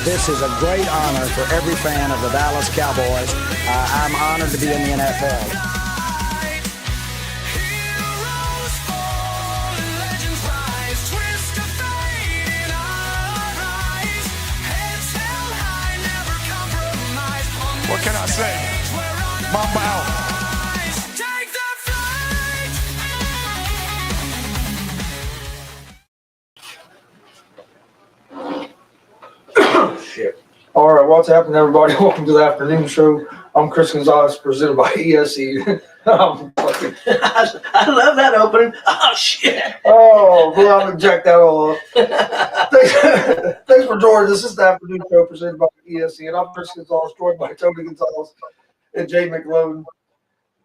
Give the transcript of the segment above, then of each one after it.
This is a great honor for every fan of the Dallas Cowboys. I'm honored to be in the NFL. What can I say? Mamba out. Shit. All right, what's happening, everybody? Welcome to the afternoon show. I'm Chris Gonzalez, presented by ESE. I love that opening. Oh, shit. Oh, well, I'm going to jack that all up. Thanks for joining us. This is the afternoon show presented by ESE, and I'm Chris Gonzalez, joined by Tony Gonzalez and Jay McLone.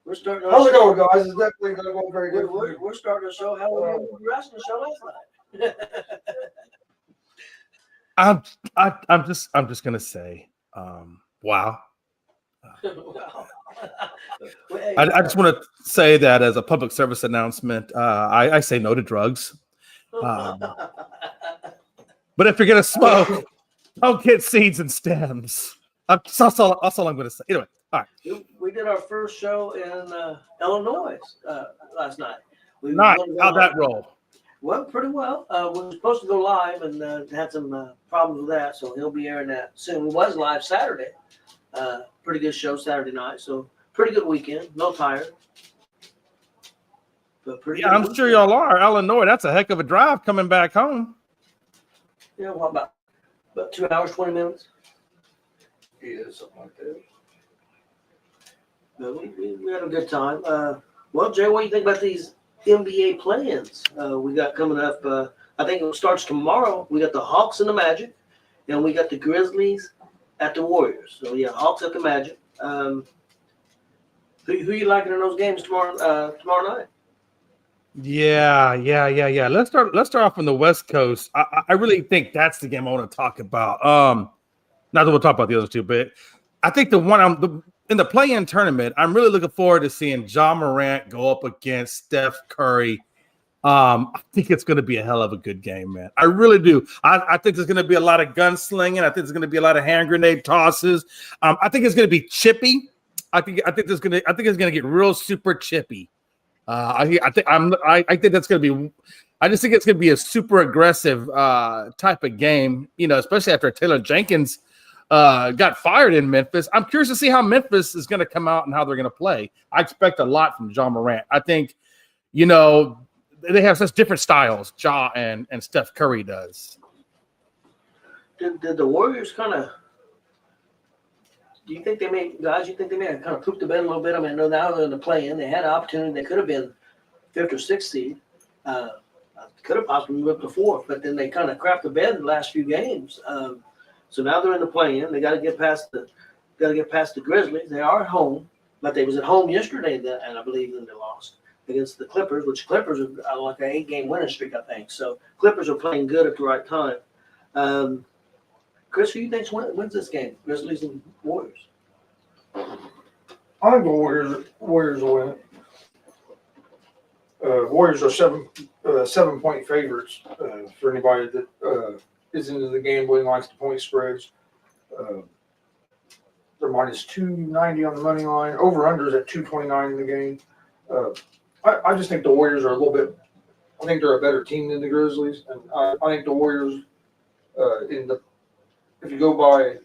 We're starting. How's it going, guys? It's definitely going to go very good. We're starting to show how we did the rest of the show last night. I'm just gonna say, wow. I just want to say that as a public service announcement, I say no to drugs. But if you're gonna smoke, don't get seeds and stems. That's all I'm gonna say. Anyway, all right. We did our first show in Illinois last night. How'd that roll? Went pretty well. We were supposed to go live and had some problems with that, so he'll be airing that soon. We was live Saturday. Pretty good show Saturday night, so pretty good weekend. No tired. But pretty good I'm weekend. sure y'all are. Illinois, that's a heck of a drive coming back home. Yeah, what about 2 hours, 20 minutes? Yeah, something like that. But we had a good time. Well, Jay, what do you think about these NBA play-ins we got coming up? I think it starts tomorrow. We got the Hawks and the Magic, and we got the Grizzlies at the Warriors. So yeah, Hawks at the Magic. Who you liking in those games tomorrow night? Yeah. Let's start off on the West Coast. I really think that's the game I want to talk about. Not that we'll talk about the other two, but I think the one in the play-in tournament, I'm really looking forward to seeing Ja Morant go up against Steph Curry. I think it's going to be a hell of a good game, man. I really do. I think there's going to be a lot of gunslinging. I think there's going to be a lot of hand grenade tosses. I think it's going to be chippy. I think it's going to get real super chippy. I think that's going to be. I just think it's going to be a super aggressive type of game. You know, especially after Taylor Jenkins got fired in Memphis. I'm curious to see how Memphis is going to come out and how they're going to play. I expect a lot from Ja Morant. I think, you know, they have such different styles, Ja and Steph Curry does. Did the Warriors kind of? Do you think they may have kind of pooped the bed a little bit? I mean, I know now they're in the play-in. They had an opportunity. They could have been 5th or 6th seed. Could have possibly moved up to 4th, but then they kind of crapped the bed in the last few games. So now they're in the play-in. They got to get past the Grizzlies. They are at home, but they was at home yesterday, and I believe then they lost against the Clippers, which Clippers are like an 8-game winning streak, I think. So Clippers are playing good at the right time. Chris, who do you think wins this game? Grizzlies and Warriors? I think the Warriors will win it. Warriors are 7-point favorites for anybody that is into the gambling, likes the point spreads. They're minus 290 on the money line. Over-unders at 229 in the game. I just think the Warriors are a little bit – I think they're a better team than the Grizzlies. And I think the Warriors, if you go by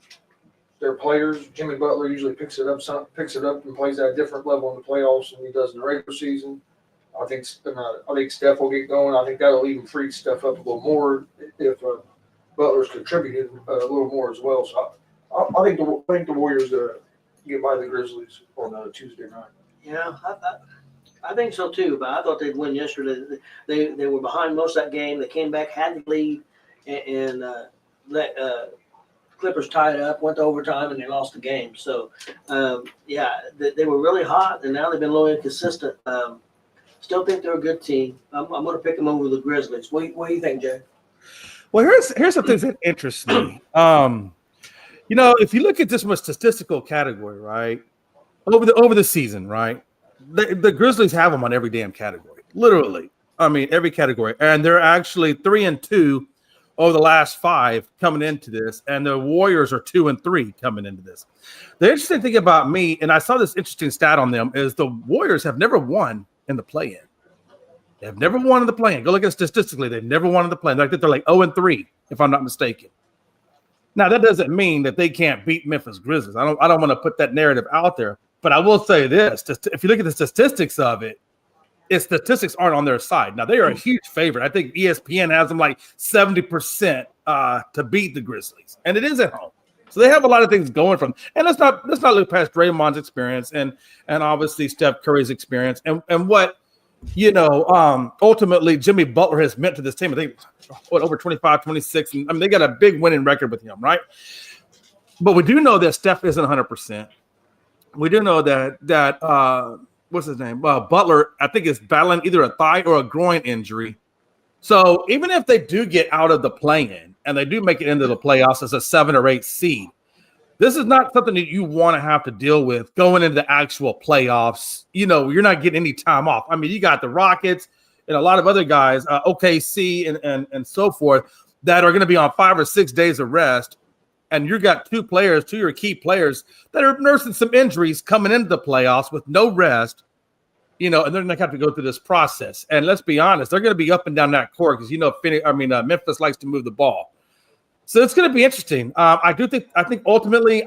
their players, Jimmy Butler usually picks it up and plays at a different level in the playoffs than he does in the regular season. I think Steph will get going. I think that'll even free Steph up a little more if Butler's contributed a little more as well. So I think the Warriors get by the Grizzlies on Tuesday night. Yeah, I think so too. But I thought they'd win yesterday. They were behind most of that game. They came back, had the lead, and let Clippers tie it up, went to overtime, and they lost the game. So they were really hot, and now they've been low inconsistent. Still think they're a good team. I'm going to pick them over the Grizzlies. What do you think, Jay? Well, here's something that interests me. You know, if you look at this from a statistical category, right, over the season, right, the Grizzlies have them on every damn category, literally. I mean, every category, and they're actually 3-2 over the last 5 coming into this, and the Warriors are 2-3 coming into this. The interesting thing about me, and I saw this interesting stat on them, is the Warriors have never won in the play-in. They have never won in the play-in. Go look at statistically; they've never won in the play-in. They're like 0-3, if I'm not mistaken. Now that doesn't mean that they can't beat Memphis Grizzlies. I don't want to put that narrative out there, but I will say this: if you look at the statistics of it, its statistics aren't on their side. Now they are a huge favorite. I think ESPN has them like 70% to beat the Grizzlies, and it is at home. So they have a lot of things going from. And let's not look past Draymond's experience and obviously Steph Curry's experience and what. Ultimately Jimmy Butler has meant to this team. I think over 25, 26. And I mean, they got a big winning record with him, right? But we do know that Steph isn't 100%. We do know that what's his name? Butler, I think, is battling either a thigh or a groin injury. So even if they do get out of the play-in and they do make it into the playoffs as a 7 or 8 seed, this is not something that you want to have to deal with going into the actual playoffs. You're not getting any time off. I mean, you got the Rockets and a lot of other guys, OKC and so forth, that are going to be on 5 or 6 days of rest. And you got 2 of your key players that are nursing some injuries coming into the playoffs with no rest, and they're going to have to go through this process. And let's be honest, they're going to be up and down that court because, Memphis likes to move the ball. So it's going to be interesting. I think ultimately,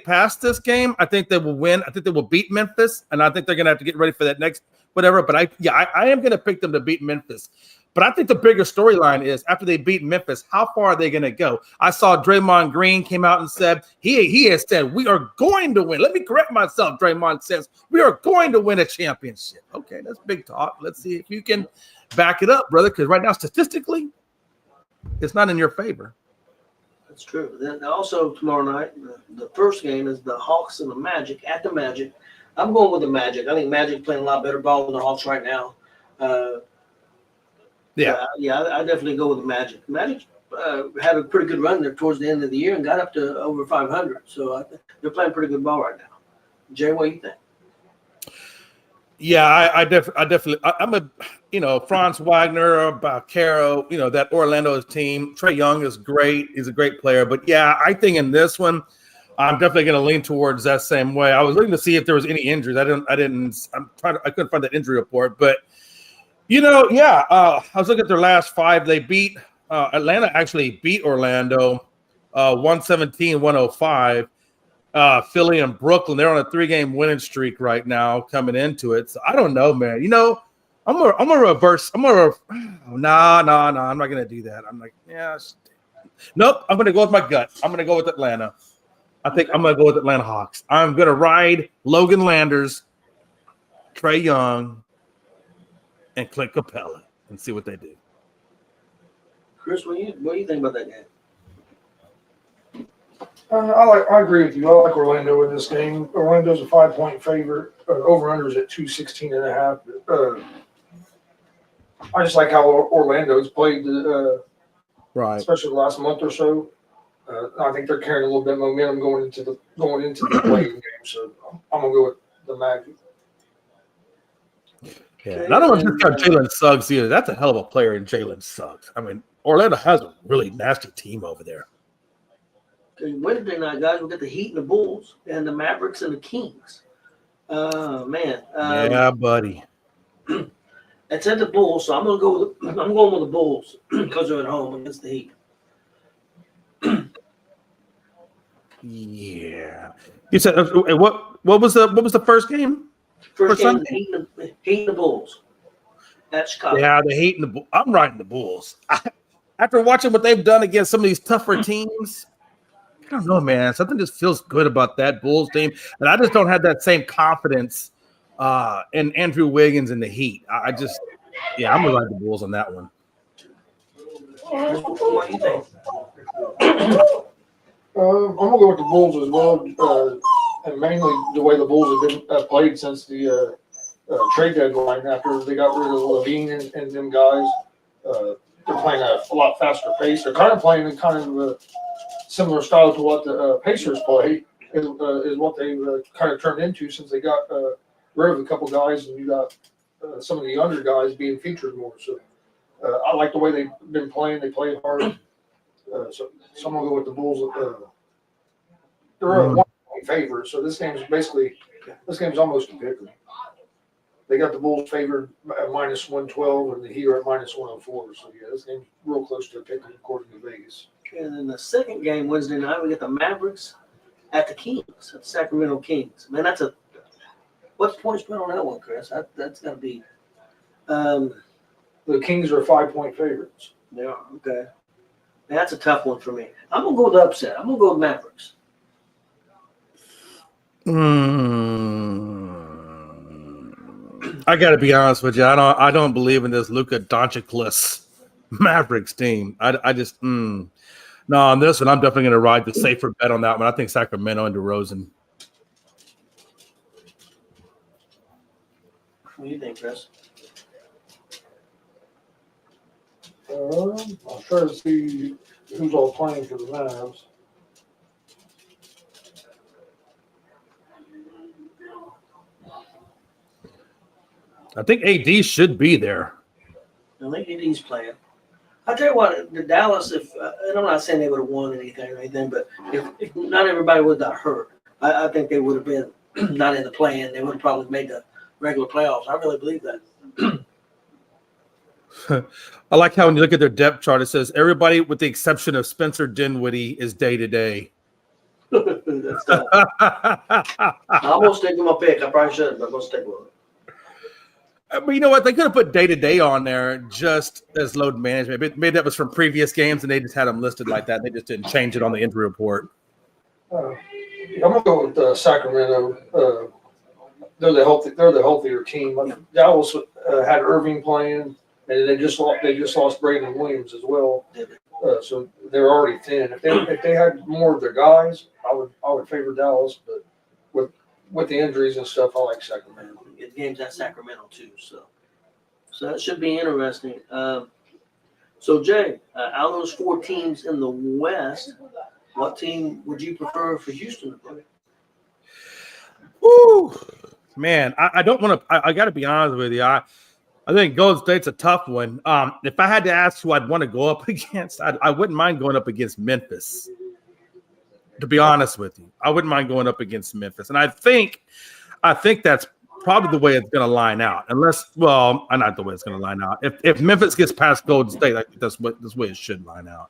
past this game, I think they will win. I think they will beat Memphis, and I think they're going to have to get ready for that next whatever. But I am going to pick them to beat Memphis. But I think the bigger storyline is after they beat Memphis, how far are they going to go? I saw Draymond Green came out and said he has said we are going to win. Let me correct myself. Draymond says we are going to win a championship. Okay, that's big talk. Let's see if you can back it up, brother. Because right now, statistically, it's not in your favor. That's true. Then also tomorrow night, the first game is the Hawks and the Magic at the Magic. I'm going with the Magic. I think Magic playing a lot better ball than the Hawks right now. I definitely go with the Magic. Magic had a pretty good run there towards the end of the year and got up to over 500. So they're playing pretty good ball right now. Jay, what do you think? Yeah, I definitely. I'm a, Franz Wagner, Baccaro, that Orlando team. Trae Young is great. He's a great player. But yeah, I think in this one, I'm definitely going to lean towards that same way. I was looking to see if there was any injuries. I couldn't find that injury report. But I was looking at their last 5. They beat Atlanta. Actually beat Orlando, 117-105. Philly and Brooklyn, they're on a 3-game winning streak right now coming into it. So I don't know, man. I'm gonna reverse. I'm not gonna do that. I'm like, nope. I'm gonna go with my gut. I'm gonna go with Atlanta. I think I'm gonna go with Atlanta Hawks. I'm gonna ride Logan Landers, Trae Young, and Clint Capella and see what they do. Chris, what do you think about that game? I agree with you. I like Orlando in this game. Orlando's a 5-point favorite. Over-under is at 216.5. I just like how Orlando's played, right, especially the last month or so. I think they're carrying a little bit of momentum going into the playing game. So I'm gonna go with the Magic. Yeah, and I don't want to discount Jalen Suggs either. That's a hell of a player in Jalen Suggs. I mean, Orlando has a really nasty team over there. Wednesday night, guys, we got the Heat and the Bulls, and the Mavericks and the Kings. Man. Yeah, buddy. It's at the Bulls, so I'm going with the Bulls because they're at home against the Heat. Yeah. You said what was the first game? First game, the Heat and the Bulls at Chicago. Yeah, the Heat and the Bulls. I'm riding the Bulls. After watching what they've done against some of these tougher teams, I don't know, man. Something just feels good about that Bulls team, and I just don't have that same confidence in Andrew Wiggins and the Heat. I'm gonna ride the Bulls on that one. What do you think? I'm gonna go with the Bulls as well, and mainly the way the Bulls have been played since the trade deadline. After they got rid of Levine and them guys, they're playing a lot faster pace. They're kind of playing in kind of a similar style to what the Pacers play. Is what they've kind of turned into since they got rid of a couple guys, and you got some of the younger guys being featured more. So I like the way they've been playing. They play hard. So I'm gonna go with the Bulls. They're a 1-point favorite, so this game's almost a pick 'em. They got the Bulls favored at -112, and the Heat are at -104. So yeah, this game's real close to a pick 'em according to Vegas. And then the second game Wednesday night, we get the Mavericks at the Kings, at the Sacramento Kings. Man, what's the point spread on that one, Chris? That's got to be. The Kings are 5-point favorites. They are, okay. That's a tough one for me. I'm going to go with the upset. I'm going to go with Mavericks. I got to be honest with you. I don't believe in this Luka Doncic-less Mavericks team. I just no, on this one, I'm definitely going to ride the safer bet on that one. I think Sacramento and DeRozan. What do you think, Chris? I'll try to see who's all playing for the Mavs. I think AD should be there. I think AD's playing. I'll tell you what, the Dallas, and I'm not saying they would have won anything, but if not everybody would have got hurt, I think they would have been not in the play-in. They would have probably made the regular playoffs. I really believe that. I like how when you look at their depth chart, it says everybody with the exception of Spencer Dinwiddie is day-to-day. That's tough. I'm going to stick with my pick. I probably shouldn't, but I'm going to stick with it. But you know what? They could have put day-to-day on there just as load management. Maybe that was from previous games, and they just had them listed like that. They just didn't change it on the injury report. I'm gonna go with Sacramento. They're the healthier team. Dallas had Irving playing, and they just lost Brandon Williams as well. So they're already thin. If they had more of their guys, I would favor Dallas. But with the injuries and stuff, I like Sacramento. The game's at Sacramento too, so that should be interesting. So Jay, out of those 4 teams in the West, what team would you prefer for Houston to play? Woo, man, I don't want to. I got to be honest with you. I think Golden State's a tough one. If I had to ask who I'd want to go up against, I wouldn't mind going up against Memphis. To be honest with you, I wouldn't mind going up against Memphis, and I think that's probably the way it's going to line out. Unless, well, not the way it's going to line out. If Memphis gets past Golden State, I think that's the way it should line out.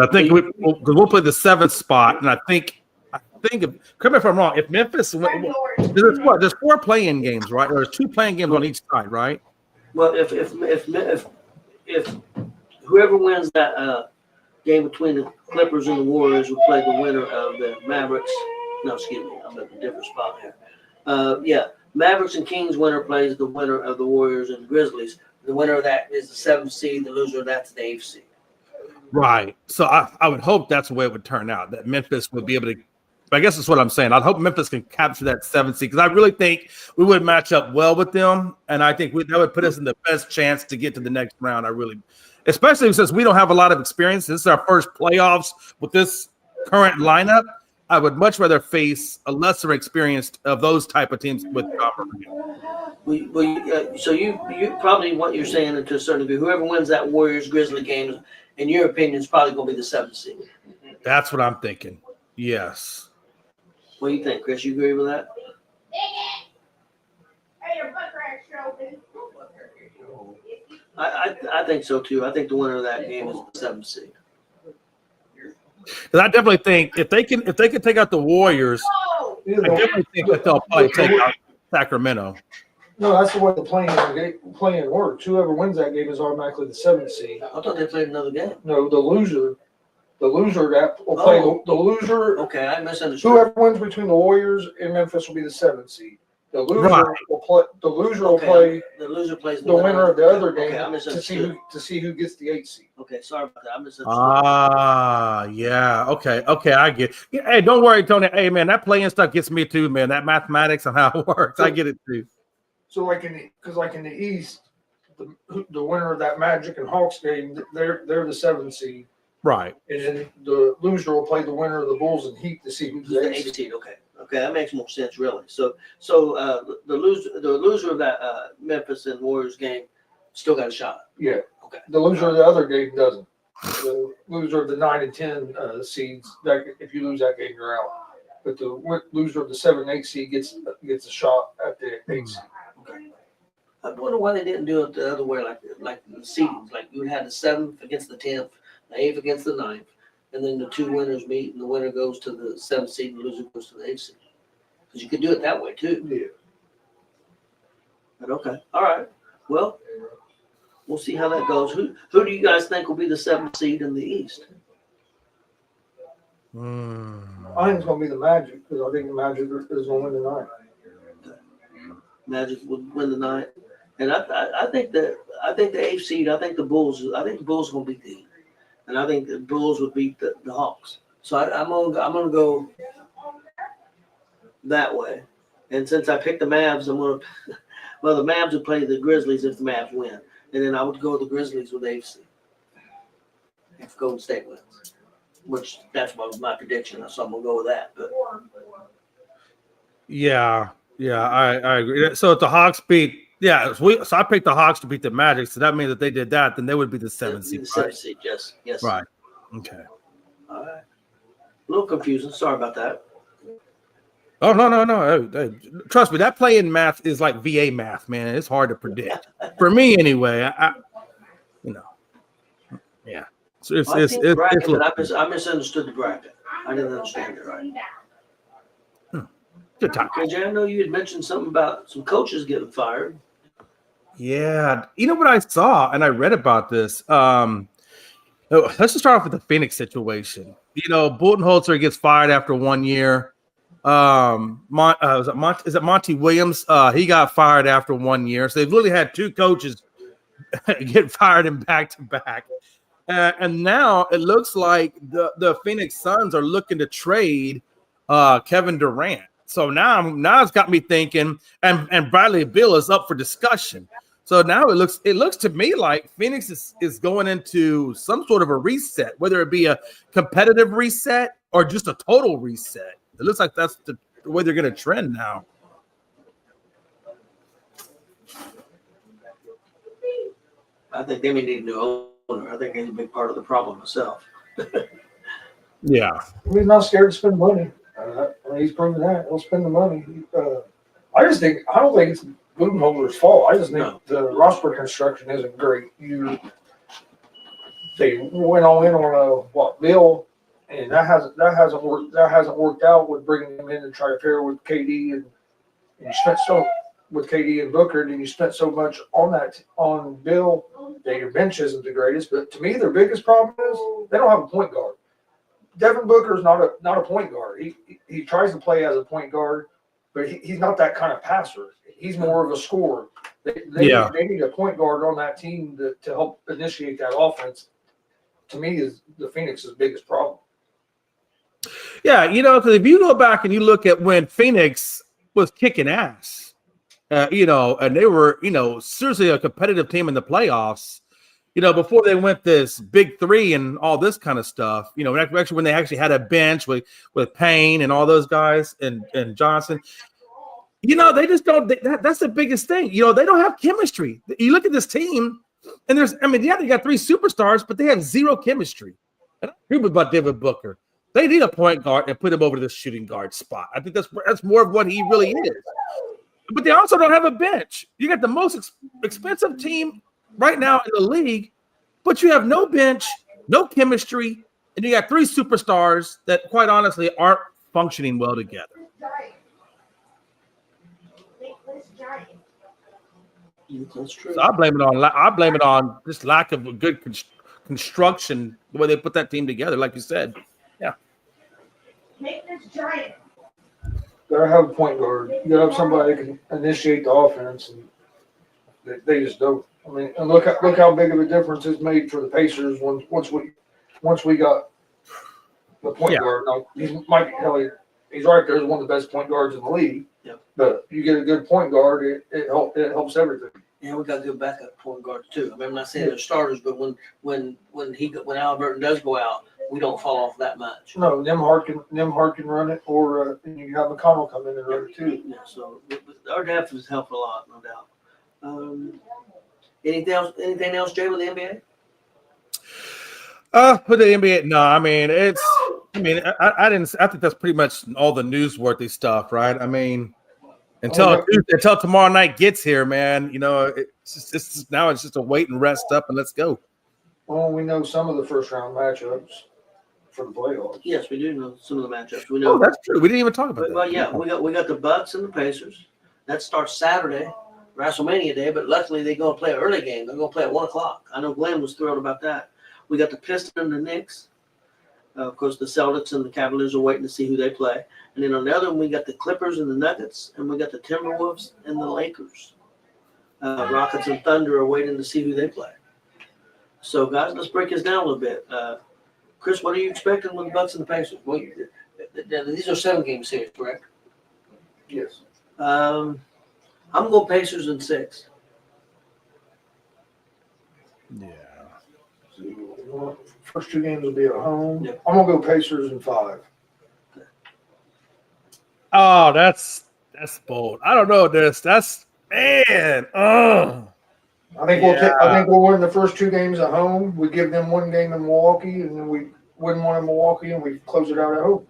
I think we'll play the 7th spot, and I think. Correct me if I'm wrong. If Memphis, there's 4 play-in games, right? There's 2 playing games on each side, right? Well, if whoever wins that game between the Clippers and the Warriors will play the winner of the Mavericks. No, excuse me, I'm at a different spot here. Mavericks and Kings winner plays the winner of the Warriors and Grizzlies. The winner of that is the 7th seed. The loser of that's the 8th seed. Right. So I would hope that's the way it would turn out. That Memphis would be able to. I guess that's what I'm saying. I'd hope Memphis can capture that 7th seed because I really think we would match up well with them, and I think that would put us in the best chance to get to the next round. Especially since we don't have a lot of experience. This is our first playoffs with this current lineup. I would much rather face a lesser experienced of those type of teams with So you probably what you're saying to a certain degree, whoever wins that Warriors Grizzly game, in your opinion, is probably going to be the 7th seed. That's what I'm thinking. Yes. What do you think, Chris? You agree with that? I think so too. I think the winner of that game is the 7th seed. Because I definitely think if they can take out the Warriors, I definitely think that they'll probably take out Sacramento. No, that's the way the playing works. Whoever wins that game is automatically the 7th seed. I thought they played another game. No, the loser that will play the loser. Okay, I misunderstood. Whoever wins between the Warriors and Memphis will be the 7th seed. The loser will play. The loser will play. The loser plays the winner of the other game I misunderstood. to see who gets the 8th seed. Okay, sorry about that. I misunderstood. Yeah. Okay, I get it. Hey, don't worry, Tony. Hey, man, that playing stuff gets me too, man. That mathematics and how it works, I get it too. So, like in the East, the winner of that Magic and Hawks game, they're the 7th seed. Right. And then the loser will play the winner of the Bulls and Heat to see who's the 8th seed. Okay, that makes more sense, really. So the loser of that Memphis and Warriors game still got a shot. Yeah. Okay. The loser of the other game doesn't. the loser of the 9 and 10 seeds, that if you lose that game, you're out. But the loser of the 7 and 8 seed gets a shot at the 8 seed. I wonder why they didn't do it the other way, like the seedings. Like you had the 7th against the 10th, the 8th against the 9th, and then the 2 winners meet, and the winner goes to the 7th seed, and the loser goes to the 8th seed. Because you could do it that way too. Yeah. But okay, all right. Well, we'll see how that goes. Who do you guys think will be the 7th seed in the East? I think it's going to be the Magic because I think the Magic is going to win the 9. Magic would win the 9th, and I think the 8th seed. I think the Bulls are going to beat the Heat, and I think the Bulls would beat the Hawks. So I'm gonna go that way. And since I picked the Mavs, well, the Mavs would play the Grizzlies if the Mavs win, and then I would go the Grizzlies with 8th seed if Golden State wins, which that's my prediction. So I'm gonna go with that. But Yeah, I agree. So if the Hawks beat, so I picked the Hawks to beat the Magic. So that means that they did that, then they would be the 7th seed. The 7th seed, yes. Right. Okay. All right. A little confusing. Sorry about that. Oh no. Hey, trust me, that play-in math is like VA math, man. It's hard to predict for me anyway. Yeah. So it's bracket, but I misunderstood the bracket. I didn't understand it right. good time. KJ, I know you had mentioned something about some coaches getting fired. Yeah, you know what I saw and I read about this. Let's just start off with the Phoenix situation. Budenholzer gets fired after 1 year. Is it Monty Williams? He got fired after 1 year. So they've literally had 2 coaches get fired in back-to-back. And now it looks like the Phoenix Suns are looking to trade Kevin Durant. So now it's got me thinking, and Bradley Beal is up for discussion. So now it looks to me like Phoenix is going into some sort of a reset, whether it be a competitive reset or just a total reset. It looks like that's the way they're going to trend now. I think they may need a new owner. I think he's a big part of the problem myself. Yeah. He's not scared to spend money. He's proven that. He'll spend the money. I don't think it's Budenholzer's fault. I just think the roster construction isn't great. They went all in on Bill, and that hasn't worked out with bringing him in and try to pair with KD, and you spent with KD and Booker, and you spent so much on Bill that your bench isn't the greatest. But to me, their biggest problem is they don't have a point guard. Devin Booker is not a point guard. He tries to play as a point guard, but he's not that kind of passer. He's more of a scorer. They need a point guard on that team to help initiate that offense. To me, is the Phoenix's biggest problem. Yeah, because if you go back and you look at when Phoenix was kicking ass, and they were, seriously a competitive team in the playoffs, before they went this big 3 and all this kind of stuff, actually when they actually had a bench with Payne and all those guys and Johnson, they just don't. That's the biggest thing. They don't have chemistry. You look at this team, and they got 3 superstars, but they have zero chemistry. And I agree with about Devin Booker. They need a point guard and put him over to the shooting guard spot. I think that's more of what he really is. But they also don't have a bench. You got the most expensive team right now in the league, but you have no bench, no chemistry, and you got 3 superstars that, quite honestly, aren't functioning well together. That's true. So I blame it on just lack of a good construction, the way they put that team together, like you said. Yeah. You gotta have a point guard. You gotta have somebody that can initiate the offense, and they just don't. I mean, and look how big of a difference it's made for the Pacers once we got the point guard. Now, Mike Kelly, he's right there as one of the best point guards in the league. Yep. But you get a good point guard, it helps everything. Yeah, we got good backup point guards too. I mean, I'm not saying they're starters, but when Halliburton does go out, we don't fall off that much. No, Nimhard can run it, or and you have McConnell come in and run it too. Yeah, so our depth has helped a lot, no doubt. Anything else, Jay, with the NBA? For the NBA, no. I mean, I didn't. I think that's pretty much all the newsworthy stuff, right? I mean, until tomorrow night gets here, man. You know, now it's just a wait and rest up and let's go. Well, we know some of the first round matchups for the playoffs. Yes, we do know some of the matchups. We know. Oh, that's true. We didn't even talk about that. Well, yeah, we got the Bucks and the Pacers. That starts Saturday, WrestleMania Day. But luckily, they're going to play an early game. They're going to play at 1:00. I know Glenn was thrilled about that. We got the Pistons and the Knicks. Of course, the Celtics and the Cavaliers are waiting to see who they play. And then on the other one, we got the Clippers and the Nuggets, and we got the Timberwolves and the Lakers. Rockets and Thunder are waiting to see who they play. So, guys, let's break this down a little bit. Chris, what are you expecting with the Bucks and the Pacers? Well, these are 7-game series, correct? Yes. I'm going Pacers in 6. Yeah. First 2 games will be at home. Yep. I'm gonna go Pacers in 5. Oh, that's bold. I don't know this. That's man. I think we'll win the first 2 games at home. We give them 1 game in Milwaukee, and then we win 1 in Milwaukee, and we close it out at home.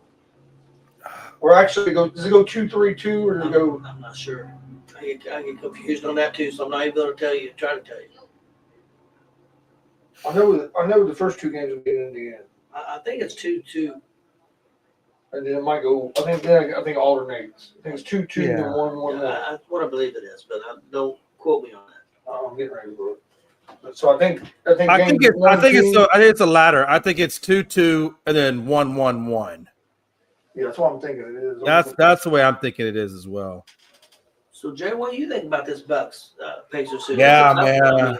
Or actually, does it go 2-3-2, or does it go? I'm not sure. I get confused on that too, so I'm not even going to tell you. Try to tell you. I know the first 2 games will be in Indiana, I think it's 2-2. and then it might go. I think it alternates. I think it's 2-2 and 1-1. That's what I believe it is, but don't quote me on that. I'm getting ready to look. So I think it's a ladder. I think it's 2-2 and then 1-1-1. Yeah, that's what I'm thinking it is. That's the way I'm thinking it is as well. So Jay, what do you think about this Bucks Pacers series? Yeah, man.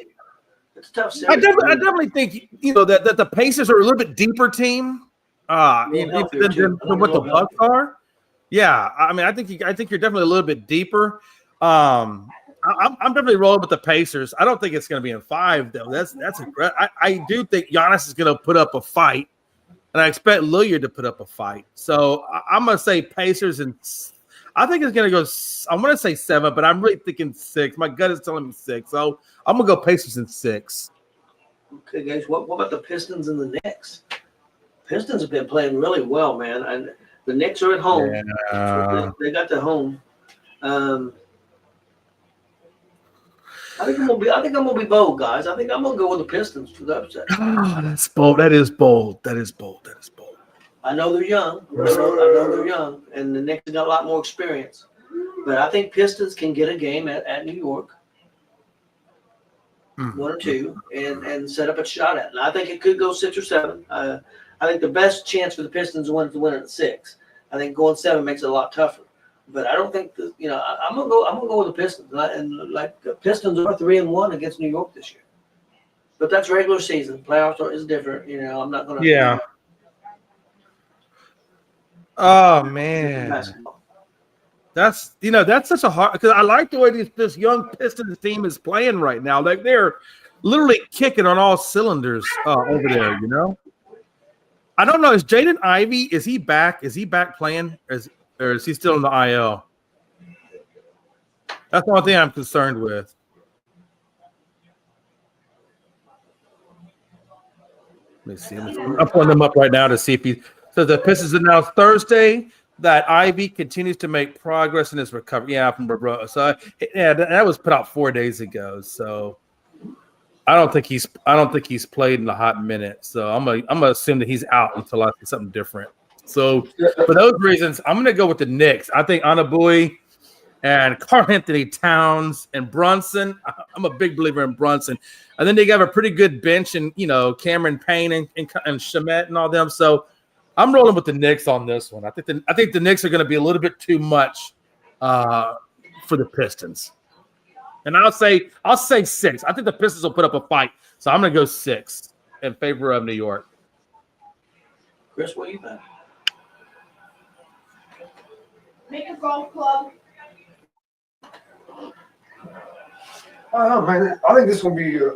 It's a tough series. I definitely think that the Pacers are a little bit deeper team than what the Bucks are. Yeah, I mean, I think you're definitely a little bit deeper. I'm definitely rolling with the Pacers. I don't think it's going to be in 5 though. I do think Giannis is going to put up a fight, and I expect Lillard to put up a fight. So I'm going to say Pacers, and I think it's going to go. I'm going to say 7, but I'm really thinking 6. My gut is telling me 6, so I'm going to go Pacers in 6. Okay, guys, what about the Pistons and the Knicks? Pistons have been playing really well, man, and the Knicks are at home. Yeah. They got the home. I think I'm gonna be bold, guys. I think I'm gonna go with the Pistons for the upset. Oh, that's bold. That is bold. I know they're young. I know they're young, and the Knicks have got a lot more experience. But I think Pistons can get a game at New York, 1 or 2, and set up a shot at it. And I think it could go 6 or 7. I think the best chance for the Pistons to win it at 6. I think going 7 makes it a lot tougher. But I don't think I'm gonna go with the Pistons. And like the Pistons are 3-1 against New York this year. But that's regular season. Playoffs is different. I'm not gonna. Yeah. Oh man, basketball. that's such a hard, because I like the way this young Pistons team is playing right now. Like they're literally kicking on all cylinders over there. I don't know. Is Jaden Ivey? Is he back? Is he back playing? Or is he still in the IL? That's the one thing I'm concerned with. Let me see. I'm pulling them up right now to see if he. So the Pistons announced Thursday that Ivy continues to make progress in his recovery. Yeah, from bro. So that was put out 4 days ago. So I don't think he's played in a hot minute. So I'm gonna assume that he's out until I see something different. So for those reasons, I'm gonna go with the Knicks. I think Anabui and Karl-Anthony Towns and Brunson. I'm a big believer in Brunson. And then they have a pretty good bench, and Cameron Payne and Shamet and all them. So I'm rolling with the Knicks on this one. I think the Knicks are going to be a little bit too much for the Pistons. And I'll say 6. I think the Pistons will put up a fight. So I'm going to go 6 in favor of New York. Chris, what do you think? Make a golf club. I don't know, man. I think this will be a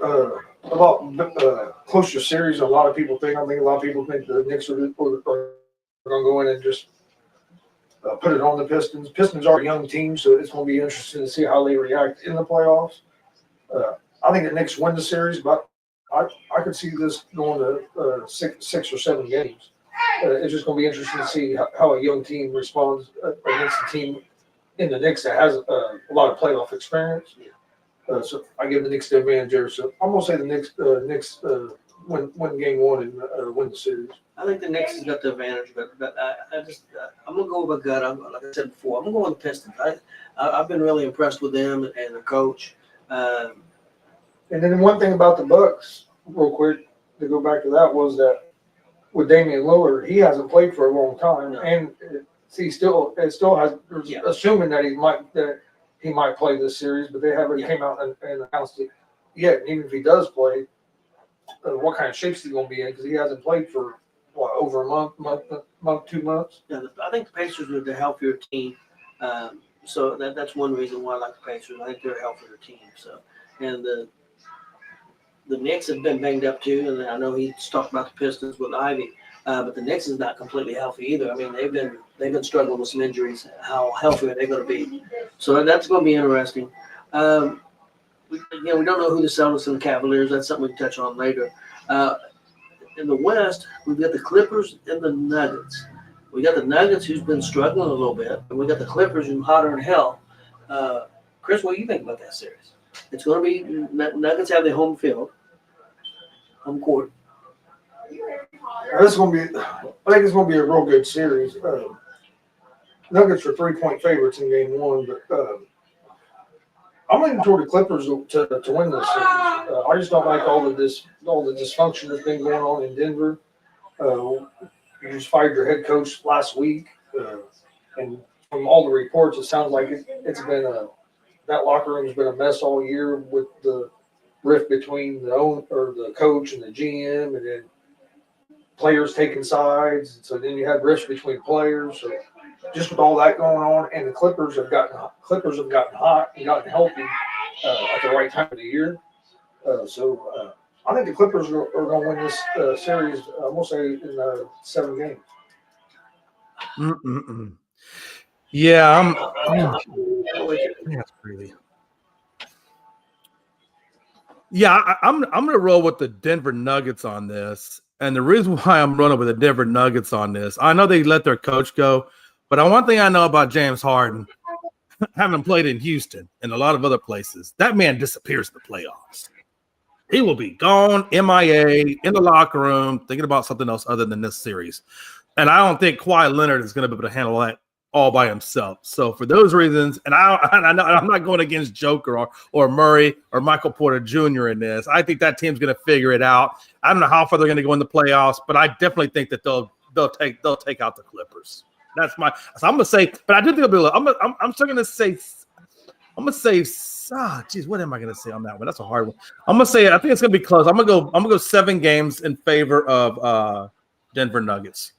lot closer series than a lot of people think. I think a lot of people think the Knicks are going to go in and just put it on the Pistons. Pistons are a young team, so it's going to be interesting to see how they react in the playoffs. I think the Knicks win the series, but I could see this going to 6 or 7 games. It's just going to be interesting to see how a young team responds against a team in the Knicks that has a lot of playoff experience. So I give the Knicks the advantage there. So I'm going to say the Knicks win game 1 and win the series. I think the Knicks has got the advantage, but I'm gonna go with a gut. Like I said before, I'm gonna go with the Pistons. I've been really impressed with them and the coach. And then one thing about the Bucks, real quick, to go back to that, was that with Damian Lillard, he hasn't played for a long time, No. and he still has, assuming that he might play this series, but they haven't came out and announced it yet. And even if he does play, what kind of shape is he going to be in? Because he hasn't played for over a month, 2 months. Yeah, I think the Pacers are the healthier team, so that's one reason why I like the Pacers. I think they're a healthier team. So, and the Knicks have been banged up too, and I know he's talked about the Pistons with Ivy, but the Knicks is not completely healthy either. I mean, they've been struggling with some injuries. How healthy are they going to be? So that's going to be interesting. We don't know who the Celtics and the Cavaliers. That's something we can touch on later. In the West, we've got the Clippers and the Nuggets. We got the Nuggets, who's been struggling a little bit, and we got the Clippers, who's hotter than hell. Chris, what do you think about that series? It's going to be Nuggets have their home court. I think it's going to be a real good series. Nuggets are 3-point favorites in game 1, but I'm leaning toward the Clippers to win this series. I just don't like all the dysfunction that's been going on in Denver. You just fired your head coach last week, and from all the reports, it sounds like it's been that locker room has been a mess all year with the rift between the coach and the GM, and then players taking sides. So then you have rifts between players. So just with all that going on, and the Clippers have gotten hot and gotten healthy at the right time of the year. So I think the Clippers are going to win this series. I'm going to say in 7 games. Yeah, that's crazy. Yeah, I'm gonna roll with the Denver Nuggets on this, and the reason why I'm running with the Denver Nuggets on this, I know they let their coach go, but one thing I know about James Harden, having played in Houston and a lot of other places, that man disappears in the playoffs. He will be gone, MIA, in the locker room, thinking about something else other than this series. And I don't think Kawhi Leonard is going to be able to handle that all by himself. So for those reasons, and I'm not going against Joker or Murray or Michael Porter Jr. in this. I think that team's going to figure it out. I don't know how far they're going to go in the playoffs, but I definitely think that they'll take out the Clippers. That's my. So I'm going to say, but I do think it'll be. I'm still going to say. I'm going to say. Geez, what am I going to say on that one? That's a hard one. I'm going to say. I think it's going to be close. I'm going to go 7 games in favor of Denver Nuggets.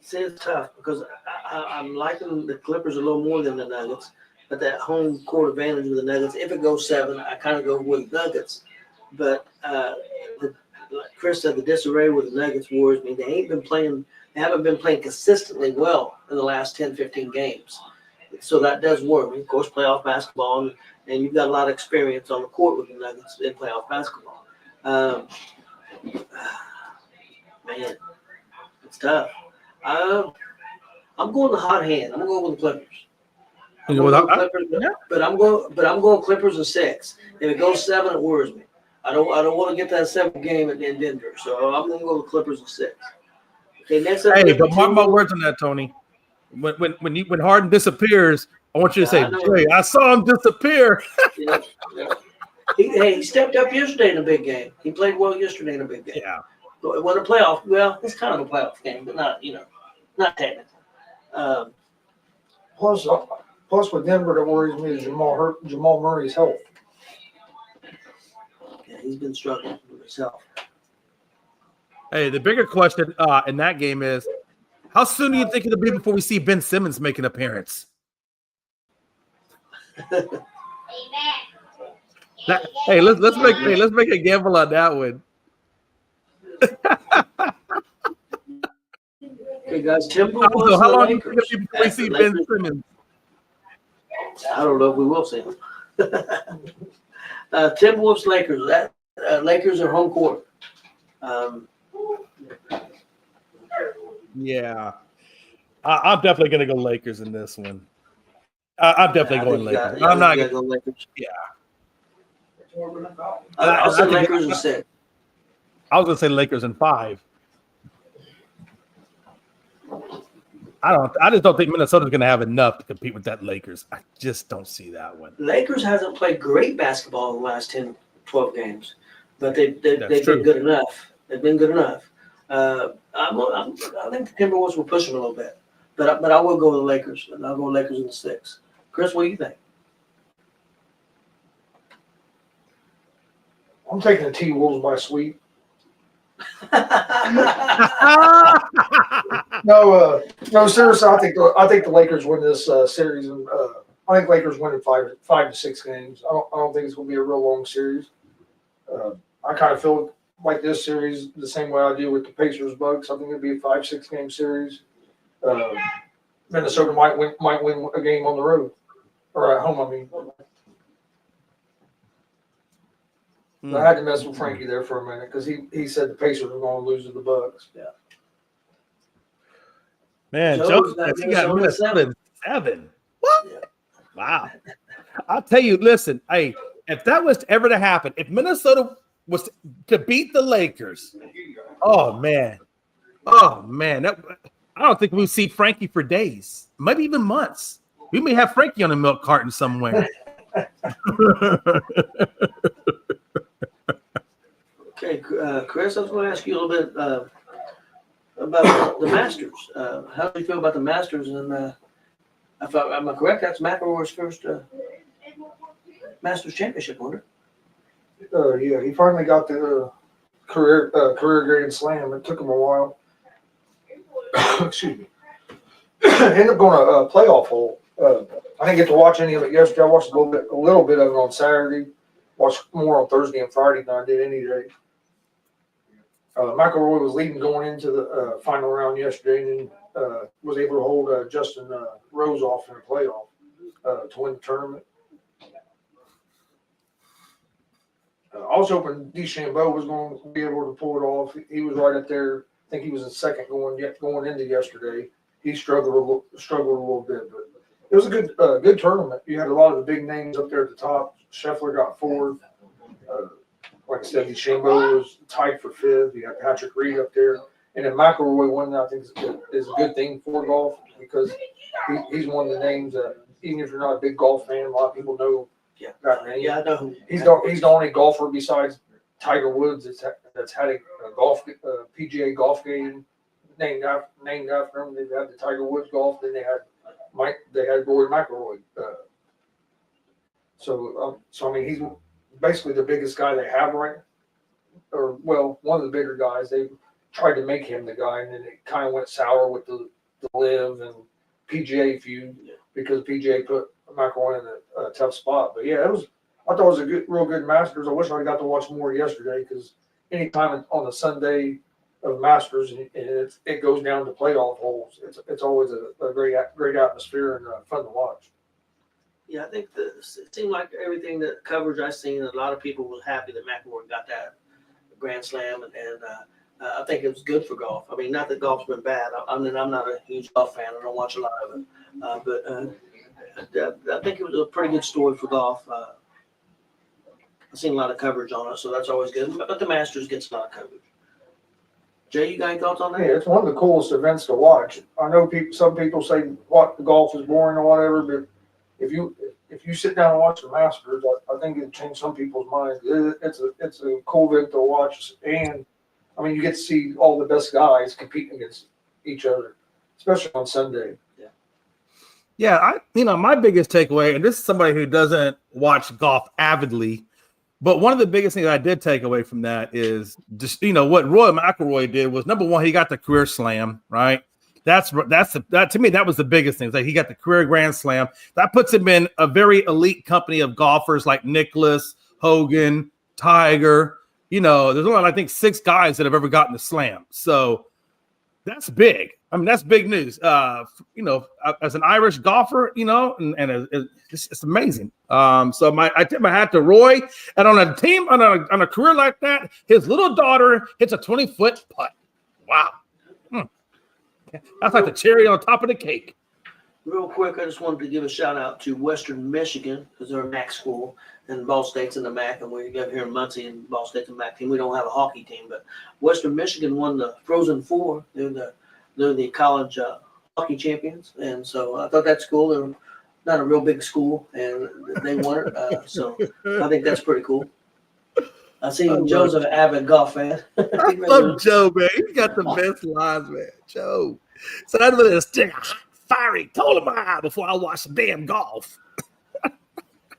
See, it's tough because I'm liking the Clippers a little more than the Nuggets, but that home court advantage with the Nuggets, if it goes 7, I kind of go with Nuggets. But like Chris said, the disarray with the Nuggets worries me. They haven't been playing consistently well in the last 10, 15 games. So that does worry me. Of course, playoff basketball, and you've got a lot of experience on the court with the Nuggets in playoff basketball. Man, it's tough. I'm going the hot hand. I'm going to go with the Clippers. But I'm going Clippers in 6. If it goes 7, it worries me. I don't want to get that 7th game in Denver, so I'm going to go with Clippers in 6. Okay, next up. Hey, but mark my words on that, Tony. When Harden disappears, I want you to say, "Jay, I saw him disappear." Yeah. He stepped up yesterday in a big game. He played well yesterday in a big game. Yeah. It wasn't a playoff. Well, it's kind of a playoff game, but not technically. Plus with Denver, that worries me is Jamal Murray's health. Yeah, he's been struggling with himself. Hey, the bigger question in that game is, how soon do you think it'll be before we see Ben Simmons make an appearance? Hey, let's make a gamble on that one. Okay, guys, Timberwolves. Also, how long do you Lakers. think before we see Ben Simmons? I don't know if we will see him. Timberwolves, Lakers. That Lakers are home court. Yeah. I'm definitely going to go Lakers in this one. I'm definitely going Lakers. I'm not going to go Lakers. Yeah. I'll say Lakers in 6. I was going to say Lakers in 5. I just don't think Minnesota's going to have enough to compete with that Lakers. I just don't see that one. Lakers hasn't played great basketball in the last 10, 12 games, but they've been true. good enough. They've been good enough. I think the Timberwolves will push them a little bit, but I will go with the Lakers, and I'll go Lakers in the 6. Chris, what do you think? I'm taking the T-Wolves by sweep. No, seriously, I think the Lakers win this series, and I think Lakers win in 5 to 6 games. I don't think it's going to be a real long series. I kind of feel like this series the same way I do with the Pacers Bucks. I think it'll be a 5-6 game series. Minnesota might win a game on the road or at home. I mean, I had to mess with Frankie there for a minute because he said the Pacers were going to lose to the Bucks. Yeah. Man, Joe's Joe, got you got Minnesota in 7. What? Yeah. Wow. I'll tell you, listen, hey, if that was ever to happen, if Minnesota was to beat the Lakers, oh man, I don't think we'll see Frankie for days, maybe even months. We may have Frankie on a milk carton somewhere. Okay, Chris, I was going to ask you a little bit about the Masters. How do you feel about the Masters? And am I correct? That's McIlroy's first Masters championship, wasn't it? Yeah, he finally got the career Grand Slam. It took him a while. Excuse me. Ended up going to a playoff hole. I didn't get to watch any of it yesterday. I watched a little bit of it on Saturday. Watched more on Thursday and Friday than I did any day. McIlroy was leading going into the final round yesterday, and was able to hold Justin Rose off in the playoff to win the tournament. I was hoping DeChambeau was going to be able to pull it off. He was right up there. I think he was in second going into yesterday. He struggled a little bit, but it was a good tournament. You had a lot of the big names up there at the top. Scheffler got 4th. Like I said, DeChambeau was tied for 5th. You had Patrick Reed up there, and then McIlroy won. I think is a good thing for golf because he's one of the names that even if you're not a big golf fan, a lot of people know. Yeah, I know who. He's the only golfer besides Tiger Woods that's had a PGA golf game named after him. They've had the Tiger Woods golf. Then they had Rory McIlroy. So I mean, he's basically the biggest guy they have one of the bigger guys. They tried to make him the guy, and then it kind of went sour with the LIV and PGA feud because PGA put McIlroy in a tough spot. But yeah, I thought it was a real good Masters. I wish I got to watch more yesterday because anytime on the Sunday of Masters and it goes down to playoff holes, it's always a great atmosphere and fun to watch. Yeah, I think it seemed like everything that coverage I've seen, a lot of people were happy that McIlroy got that Grand Slam, and I think it was good for golf. I mean, not that golf's been bad. I'm not a huge golf fan. I don't watch a lot of it, but I think it was a pretty good story for golf. I've seen a lot of coverage on it, so that's always good. But the Masters gets a lot of coverage. Jay, you got any thoughts on that? Yeah, it's one of the coolest events to watch. I know some people say what golf is boring or whatever, but if you sit down and watch the Masters, I think it'll change some people's minds. It's a cool event to watch, and I mean you get to see all the best guys competing against each other, especially on Sunday. Yeah, my biggest takeaway, and this is somebody who doesn't watch golf avidly, but one of the biggest things I did take away from that is just what Roy McIlroy did was number one, he got the career slam, right? That to me, that was the biggest thing. It's like he got the career Grand Slam. That puts him in a very elite company of golfers like Nicklaus, Hogan, Tiger. There's only I think 6 guys that have ever gotten the slam. So That's big. I mean, that's big news. As an Irish golfer, and it's amazing. So I tip my hat to Roy. And on a team, on a career like that, his little daughter hits a 20-foot putt. Wow. That's like the cherry on top of the cake. Real quick, I just wanted to give a shout out to Western Michigan because they're a MAC school and Ball State's in the MAC, and we got here in Muncie and Ball State's a MAC team. We don't have a hockey team, but Western Michigan won the Frozen Four. They're the college hockey champions, and so I thought that's cool. They're not a real big school, and they won it. So I think that's pretty cool. I see Joe's an avid golf fan. I love Joe, man. He got the best lines, man. Joe. So I'd let it stick a fiery coal in my eye before I watch the damn golf.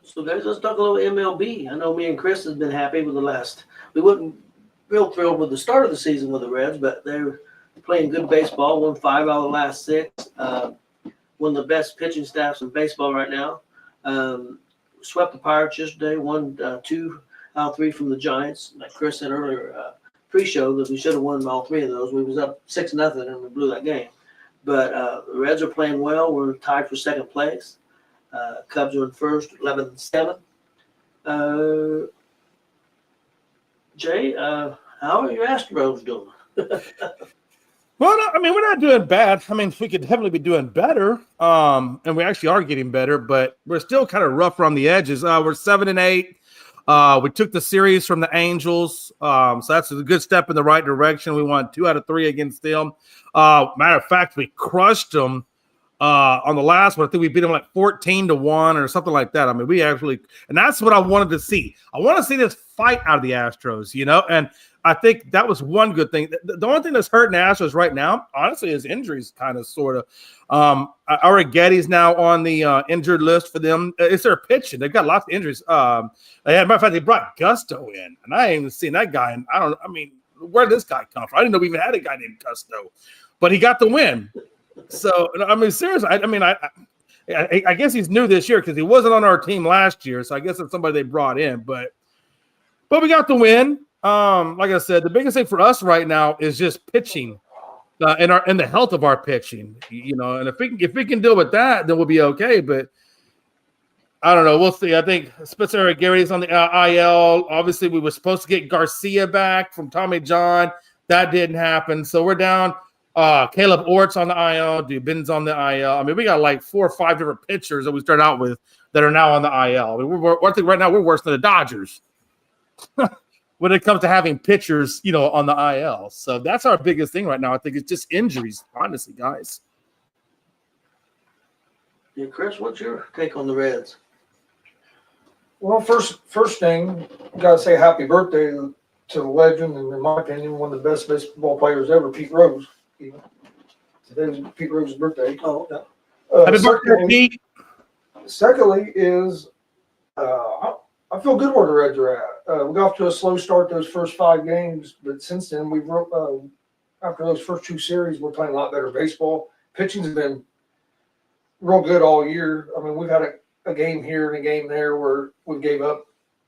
So guys, let's talk a little MLB. I know me and Chris has been happy with we wasn't real thrilled with the start of the season with the Reds, but they're playing good baseball, won 5 out of the last 6, one of the best pitching staffs in baseball right now. Swept the Pirates yesterday, won 2 out of 3 from the Giants. Like Chris said earlier, pre-show, that we should have won all 3 of those. We was up 6-0 and we blew that game. But the Reds are playing well. We're tied for second place. Cubs are in first, 11-7. Jay, how are your Astros doing? Well, we're not doing bad. I mean, we could definitely be doing better. And we actually are getting better, but we're still kind of rough around the edges. We're 7-8. We took the series from the Angels. So that's a good step in the right direction. We won 2 out of 3 against them. Matter of fact, we crushed them on the last one. I think we beat them like 14-1 or something like that. I mean, we actually, and that's what I wanted to see. I want to see this fight out of the Astros, and I think that was one good thing. The only thing that's hurting the Astros right now, honestly, is injuries, kind of, sort of. Arrigetti's now on the injured list for them. It's their pitching. They've got lots of injuries. Matter of fact, they brought Gusto in, and I ain't even seen that guy. And where did this guy come from? I didn't know we even had a guy named Gusto, but he got the win. So, seriously, I guess he's new this year because he wasn't on our team last year. So I guess it's somebody they brought in, but we got the win. Like I said, the biggest thing for us right now is just pitching, and the health of our pitching. And if we can deal with that, then we'll be okay. But I don't know. We'll see. I think Spencer Garrett's on the IL. Obviously, we were supposed to get Garcia back from Tommy John. That didn't happen. So we're down. Caleb Ort's on the IL. Dubin's on the IL. We got like 4 or 5 different pitchers that we started out with that are now on the IL. I think right now we're worse than the Dodgers when it comes to having pitchers, on the IL. So that's our biggest thing right now. I think it's just injuries, honestly, guys. Yeah, Chris, what's your take on the Reds? Well, first thing, got to say happy birthday to the legend, and in my opinion, one of the best baseball players ever, Pete Rose. Today was Pete Rose's birthday. Oh, yeah. Happy birthday, Pete. Secondly is I feel good where the Reds are at. We got off to a slow start those first 5 games, but since then after those first 2 series, we're playing a lot better baseball. Pitching's been real good all year. We've had a game here and a game there where we gave up,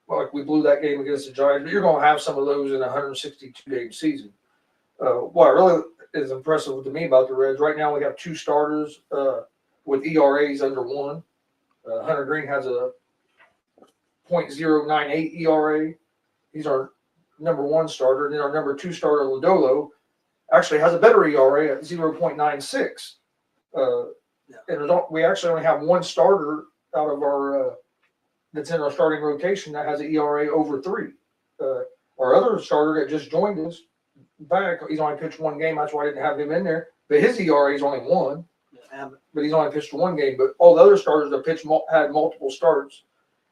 like we blew that game against the Giants. But you're going to have some of those in a 162-game season. What really is impressive to me about the Reds, right now we have 2 starters with ERAs under 1. Hunter Green has a .098 ERA. He's our number 1 starter. And then our number 2 starter, Lodolo, actually has a better ERA at 0.96. And we actually only have 1 starter out of our that's in our starting rotation that has an ERA over 3. Our other starter that just joined us back, he's only pitched 1 game. That's why I didn't have him in there. But his ERA is only 1. But he's only pitched 1 game. But all the other starters that had multiple starts.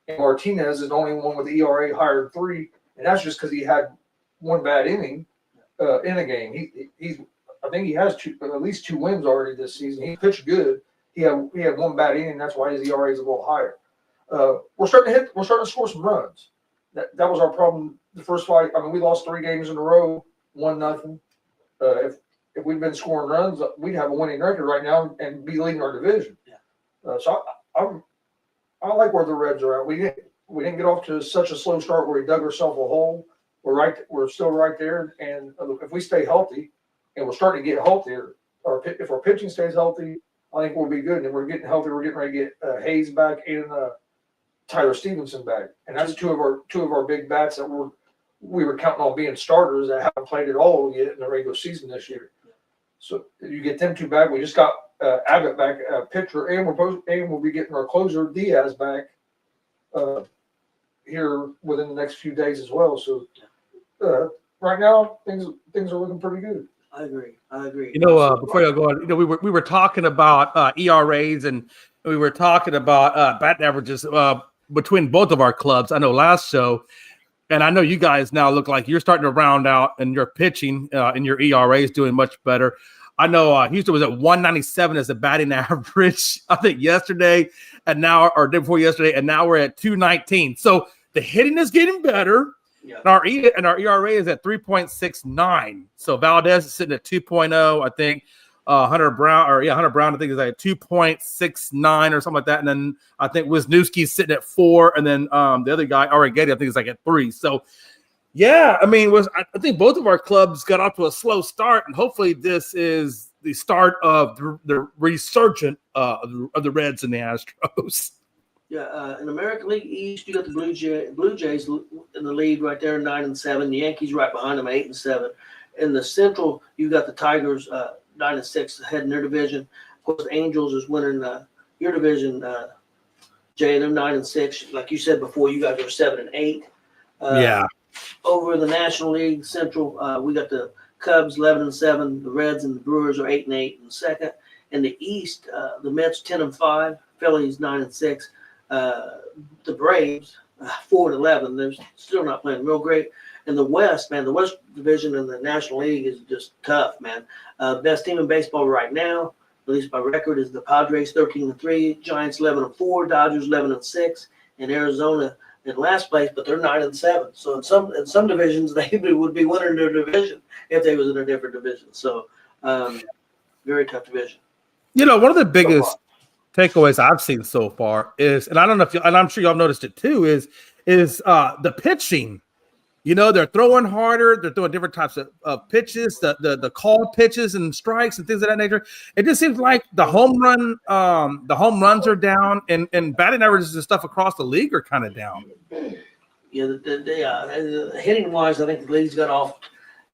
And Martinez is the only one with the ERA higher than 3, and that's just because he had 1 bad inning in a game. I think he has at least 2 wins already this season. He pitched good. He had 1 bad inning. That's why his ERA is a little higher. We're starting to score some runs. That was our problem the first fight. We lost 3 games in a row, 1-0. If we'd been scoring runs, we'd have a winning record right now and be leading our division. Yeah. So I like where the Reds are at. We didn't get off to such a slow start where we dug ourselves a hole. We're still right there, and if we stay healthy and we're starting to get healthier. If our pitching stays healthy, I think we'll be good. And we're getting healthy. We're getting ready to get Hayes back and Tyler Stevenson back, and that's two of our big bats that we were counting on being starters that haven't played at all yet in the regular season this year. So you get them two back. We just got Abbott back, pitcher, and we'll be getting our closer Diaz back here within the next few days as well. So right now things are looking pretty good. I agree. You know, before you go on, you know, we were talking about ERAs and we were talking about batting averages between both of our clubs. I know last show, and I know you guys now look like you're starting to round out and your pitching and your ERA is doing much better. I know Houston was at 197 as a batting average, I think yesterday, and now, or day before yesterday, and now we're at 219. So the hitting is getting better. Yeah. And our ERA is at 3.69. So Valdez is sitting at 2.0. I think Hunter Brown, I think is at 2.69 or something like that. And then I think Wisniewski's sitting at 4. And then the other guy, Arrighetti, I think is like at 3. So yeah, I mean, I think both of our clubs got off to a slow start, and hopefully this is the start of the resurgent of the Reds and the Astros. Yeah, in American League East, you got the Blue Jays in the lead right there, 9-7. The Yankees right behind them, 8-7. In the Central, you got the Tigers 9-6 ahead in their division. Of course, the Angels is winning your division. Jay, they're 9-6. Like you said before, you guys are 7-8. Yeah. Over the National League Central, we got the Cubs 11-7. The Reds and the Brewers are 8-8 in second. In the East, the Mets 10-5. Phillies 9-6. The Braves 4-11. They're still not playing real great. In the West, man, the West Division in the National League is just tough, man. Best team in baseball right now, at least by record, is the Padres 13-3, Giants 11-4, Dodgers 11-6, and Arizona in last place, but they're 9-7. So in some divisions, they would be winning their division if they was in a different division. So very tough division. You know, one of the biggest takeaways I've seen so far is, and I don't know if and I'm sure y'all noticed it too, is the pitching. You know, they're throwing harder, they're throwing different types of pitches, the called pitches and strikes and things of that nature. It just seems like the home runs are down, and batting averages and stuff across the league are kind of down. Yeah, the hitting wise, I think the league's got off.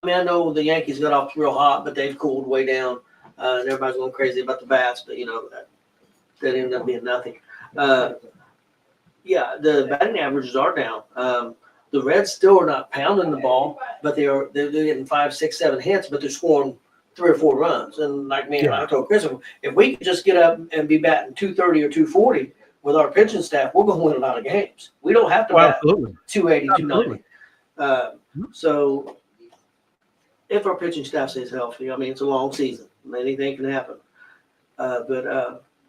I mean, I know the Yankees got off real hot, but they've cooled way down, and everybody's going crazy about the bats. But you know, that ended up being nothing. Yeah, the batting averages are down. The Reds still are not pounding the ball, but they're getting 5, 6, 7 hits, but they're scoring 3 or 4 runs. And like me, I told Chris, if we could just get up and be batting 230 or 240 with our pitching staff, we're going to win a lot of games. We don't have to bat 280, 290. So if our pitching staff stays healthy, I mean, it's a long season. Anything can happen.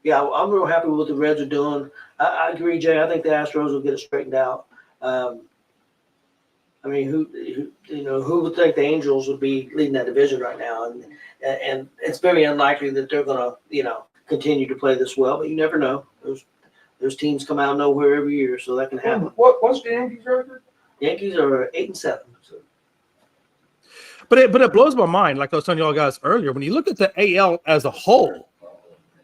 Yeah, I'm real happy with what the Reds are doing. I agree, Jay. I think the Astros will get it straightened out. I mean, who would think the Angels would be leading that division right now? And it's very unlikely that they're going to, continue to play this well. But you never know. There's teams come out of nowhere every year, so that can happen. What's the Yankees record? Yankees are 8-7. So. But it blows my mind, like I was telling y'all guys earlier, when you look at the AL as a whole.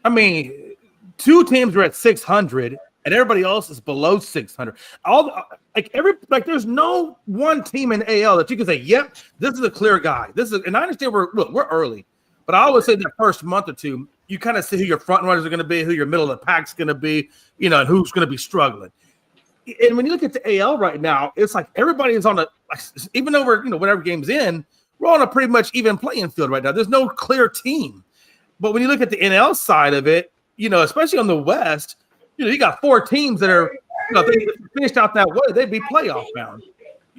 I mean, 2 teams are at 600. And everybody else is below 600. There's no one team in AL that you can say, "Yep, this is a clear guy." And I understand we're early, but I always say the first month or two, you kind of see who your front runners are going to be, who your middle of the pack's going to be, and who's going to be struggling. And when you look at the AL right now, it's like everybody is on even though we're whatever game's in, we're on a pretty much even playing field right now. There's no clear team. But when you look at the NL side of it, especially on the West. You got 4 teams that are, if they finished out that way, they'd be playoff bound.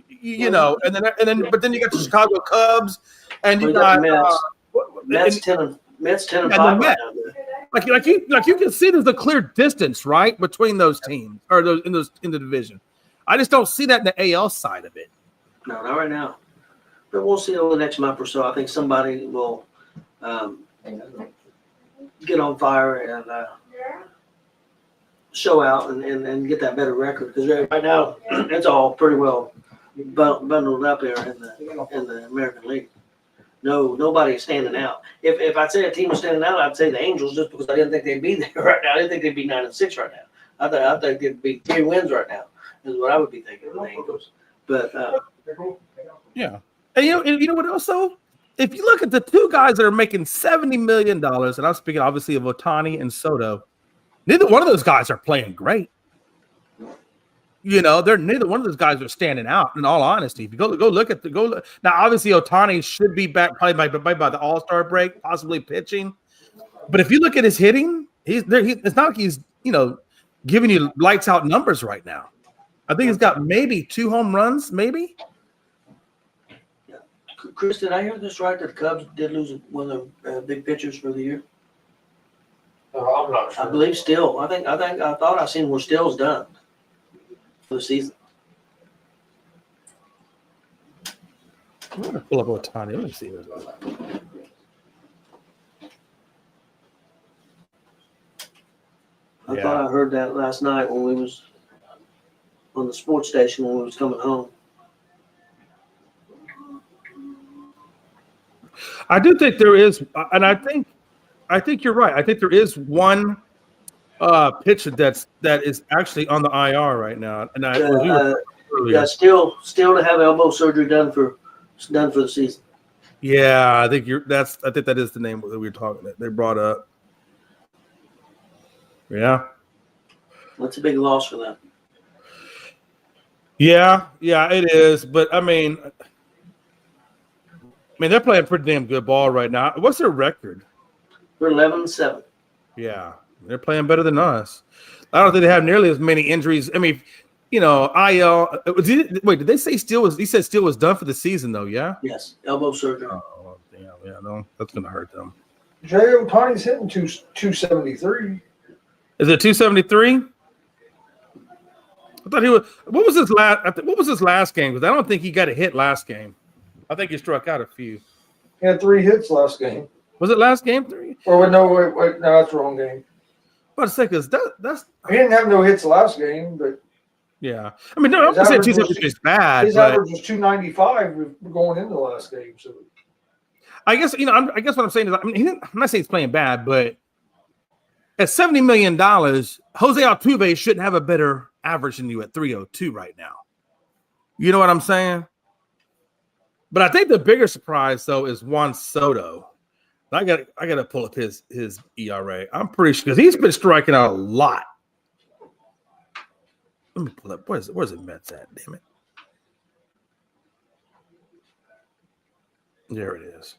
But then you got the Chicago Cubs, and you got Mets 10-5 right now. Like you can see, there's a clear distance, right, between those teams or in the division. I just don't see that in the AL side of it. No, not right now. But we'll see over the next month or so. I think somebody will get on fire and. Show out and get that better record, because right now it's all pretty well bundled up there in the American League. No, nobody is standing out. If I'd say a team was standing out, I'd say the Angels, just because I didn't think they'd be there right now. I didn't think they'd be 9-6 right now. I think they'd be 3 wins right now. Is what I would be thinking of the Angels. But Yeah. And you know what else though? If you look at the two guys that are making $70 million, and I'm speaking obviously of Ohtani and Soto, neither one of those guys are playing great. You know, neither one of those guys are standing out. In all honesty, if you go look at now, obviously Ohtani should be back probably by the All-Star break, possibly pitching. But if you look at his hitting, it's not like he's giving you lights out numbers right now. I think he's got maybe 2 home runs, maybe. Chris, did I hear this right that the Cubs did lose one of their big pitchers for the year? I'm not sure. I believe Still. I thought I seen where Still's done for the season. I'm gonna pull up Ohtani. Let me see what it's like. I thought I heard that last night when we was on the sports station when we was coming home. I do think there is, and I think you're right. I think there is one pitcher that is actually on the IR right now, and Still to have elbow surgery done for the season. Yeah, I think that is the name that we were talking that they brought up. Yeah. That's a big loss for them. Yeah, it is. But I mean, they're playing pretty damn good ball right now. What's their record? We're 11-7. Yeah, they're playing better than us. I don't think they have nearly as many injuries. I mean, IL. Did they say Steele was? He said Steele was done for the season, though. Yeah. Yes, elbow surgery. Oh, damn. Yeah, no, that's gonna hurt them. Jay Ohtani's hitting 273. Is it 273? I thought he was. What was his last game? Because I don't think he got a hit last game. I think he struck out a few. He had 3 hits last game. Was it last game 3? Or wait, no, that's the wrong game. But say because that's He didn't have no hits last game, but yeah. I mean, no, I'm not saying 273 is bad. his average was 295 going into the last game. So I guess I guess what I'm saying is, I'm not saying he's playing bad, but at $70 million, Jose Altuve shouldn't have a better average than you at 302 right now. You know what I'm saying? But I think the bigger surprise though is Juan Soto. I got to pull up his ERA. I'm pretty sure because he's been striking out a lot. Let me pull up. Where's the Mets at? Damn it! There it is.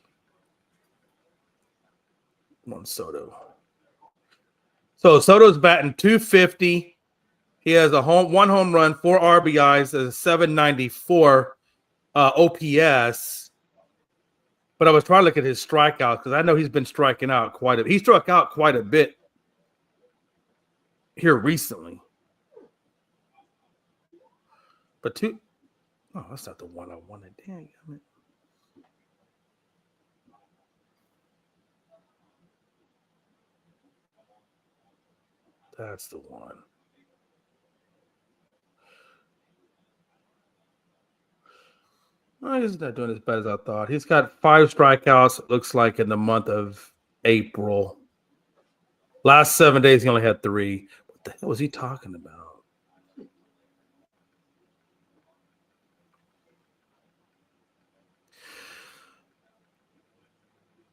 Juan Soto. So Soto's batting .250. He has one home run, 4 RBIs, a 794 OPS. But I was trying to look at his strikeouts because I know he's been striking out quite a bit. He struck out quite a bit here recently. But that's not the one I wanted. Dang it. That's the one. Well, he's not doing as bad as I thought. He's got 5 strikeouts, it looks like, in the month of April. Last 7 days, he only had 3. What the hell was he talking about?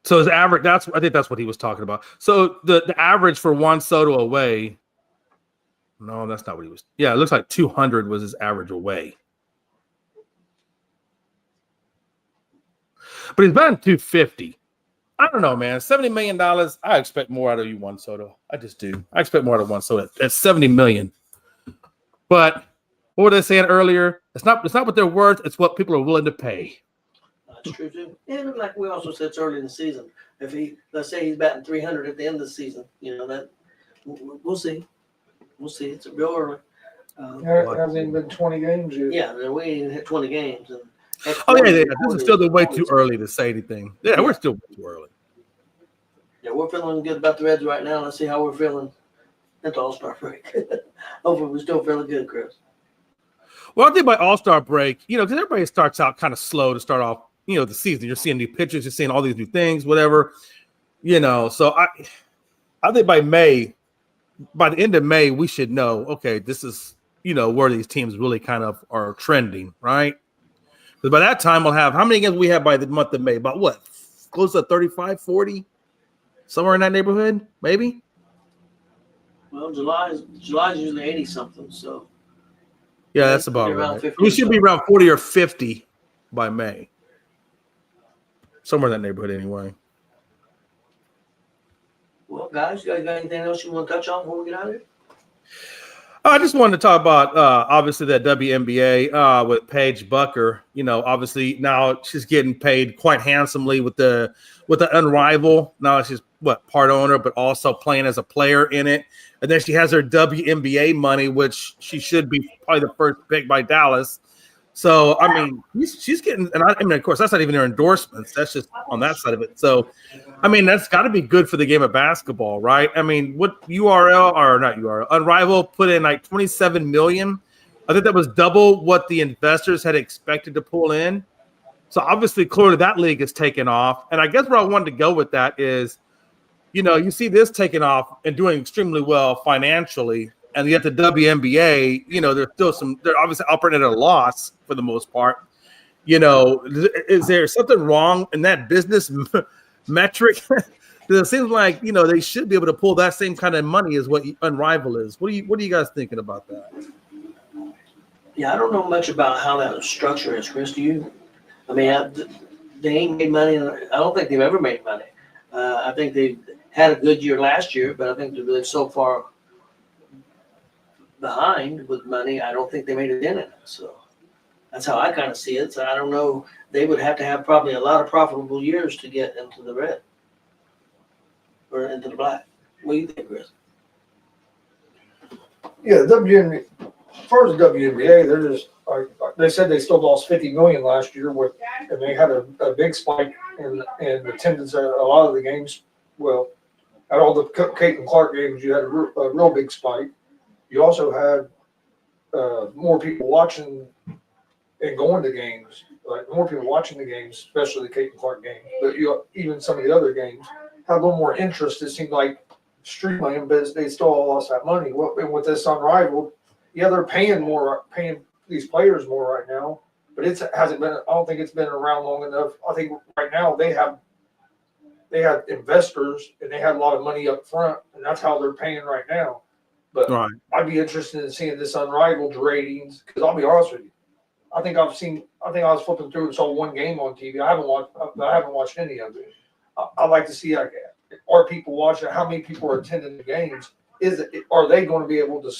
So his average, I think that's what he was talking about. So the average for Juan Soto away, no, that's not what he was. Yeah, it looks like 200 was his average away. But he's batting 250. I don't know, man. $70 million. I expect more out of you, Juan Soto. I just do. I expect more out of Juan Soto at $70 million. But what were they saying earlier? It's not what they're worth. It's what people are willing to pay. That's true too. And like we also said early in the season, if let's say he's batting 300 at the end of the season, that we'll see. We'll see. It's real early. it hasn't even been 20 games yet. Yeah, we ain't hit 20 games. And yeah. This is still way too early to say anything. Yeah, we're still way too early. Yeah, we're feeling good about the Reds right now. Let's see how we're feeling at the All-Star break. Hopefully we're still feeling good, Chris. Well, I think by All-Star break, because everybody starts out kind of slow to start off the season. You're seeing new pitchers, you're seeing all these new things, whatever. So I think by the end of May, we should know, okay, this is, where these teams really kind of are trending, right? Because by that time, we'll have, how many games we have by the month of May? About what? Close to 35, 40? Somewhere in that neighborhood, maybe? Well, July's usually 80 something, so Yeah, that's Maybe about around right. 50 We or should be so. around 40 or 50 by May. Somewhere in that neighborhood anyway. well, guys, you guys got anything else you want to touch on before we get out of here? I just wanted to talk about obviously that WNBA with Paige Bucker. Obviously now she's getting paid quite handsomely with the Unrival. Now she's part owner, but also playing as a player in it. And then she has her WNBA money, which she should be probably the first pick by Dallas. So I mean, she's getting, and I mean, of course, that's not even her endorsements. That's just on that side of it. So, I mean, that's got to be good for the game of basketball, right? I mean, what Unrival put in like 27 million. I think that was double what the investors had expected to pull in. So obviously, clearly, that league is taking off. And I guess where I wanted to go with that is, you see this taking off and doing extremely well financially. And yet the WNBA, they're obviously operating at a loss for the most part. Is there something wrong in that business metric? It seems like, they should be able to pull that same kind of money as what Unrival is. What are you guys thinking about that? Yeah, I don't know much about how that structure is, Chris. Do you? I mean, they ain't made money. I don't think they've ever made money. I think they had a good year last year, but I think they're so far behind with money. I don't think they made a dent in it. So that's how I kind of see it. So I don't know. They would have to have probably a lot of profitable years to get into the red or into the black. What do you think, Chris? Yeah, WNBA. As far as the WNBA, they're just they said they still lost 50 million last year and they had a big spike in attendance at a lot of the games. Well, at all the Caitlin Clark games, you had a real big spike. You also had more people watching and going to games, like more people watching the games, especially the Caitlin Clark game. But even some of the other games had a little more interest. It seemed like streaming, but they still all lost that money. And with this Unrivaled, yeah, they're paying these players more right now, but it hasn't been. I don't think it's been around long enough. I think right now they have investors and they had a lot of money up front, and that's how they're paying right now. But Right. I'd be interested in seeing this Unrivaled ratings because I'll be honest with you. I think I was flipping through and saw one game on TV. I haven't watched any of it. I'd like to see are people watching? How many people are attending the games? Are they going to be able to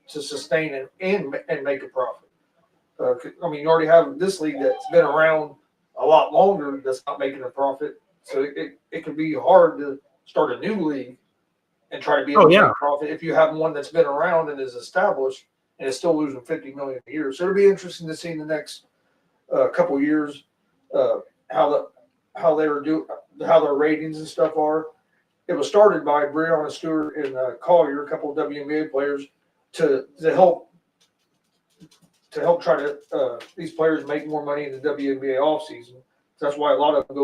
sustain and make a profit? I mean, you already have this league that's been around a lot longer that's not making a profit. So it could be hard to start a new league and try to be able to make a profit if you have one that's been around and is established and is still losing 50 million a year. So it'll be interesting to see in the next couple of years how their ratings and stuff are. It was started by Breonna Stewart and Collier, a couple of WNBA players, to help try to these players make more money in the WNBA offseason. So that's why a lot of them